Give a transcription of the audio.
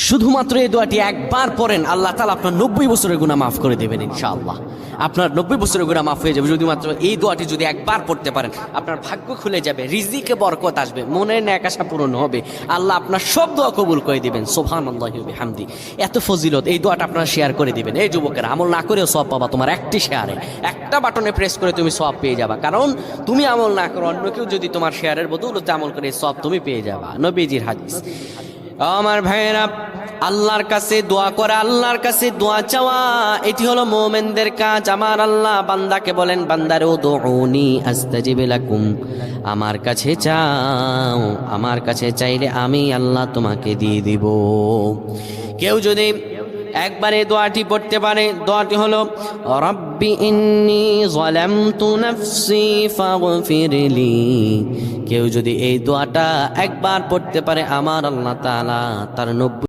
শুধুমাত্র এই দোয়াটি একবার পড়েন, আল্লাহ তাআলা আপনার 90 বছরের গুনাহ মাফ করে দেবেন ইনশাআল্লাহ। আপনার 90 বছরের গুনাহ মাফ হয়ে যাবে শুধুমাত্র এই দোয়াটি যদি একবার পড়তে পারেন। আপনার ভাগ্য খুলে যাবে, রিজিকে বরকত আসবে, মনের ন্যাক আশা পূরণ হবে, আল্লাহ আপনার সব দোয়া কবুল করে দিবেন। সুবহানাল্লাহি ওয়া বিহামদি। এত ফজিলত, এই দোয়াটা আপনারা শেয়ার করে দিবেন। এই যুবকেরা, আমল না করেও সওয়াব পাবা। তোমার একটি শেয়ারে, একটা বাটনে প্রেস করে তুমি সওয়াব পেয়ে যাবা। কারণ তুমি আমল না করো, অন্য কেউ যদি তোমার শেয়ারের বদৌলতে আমল করে, সওয়াব তুমি পেয়ে যাবা। নবীজির হাদিস। আমার ভাইয়েরা, আল্লাহর কাছে দোয়া করা, আল্লাহর কাছে দোয়া চাওয়া, এটি হলো মুমিনদের কাজ। আমার আল্লাহ বান্দাকে বলেন, বান্দারে উদউনি আস্তাজিব লাকুম, আমার কাছে চাও, আমার কাছে চাইলে আমি আল্লাহ তোমাকে দিয়ে দিব। কেউ যদি একবারে দোয়াটি পড়তে পারে, দোয়াটি হলো রব্বি ইন্নী যালামতু নাফসি ফাগফিরলি। কেউ যদি এই দোয়াটা একবার পড়তে পারে, আমার আল্লাহ তাআলা তার 90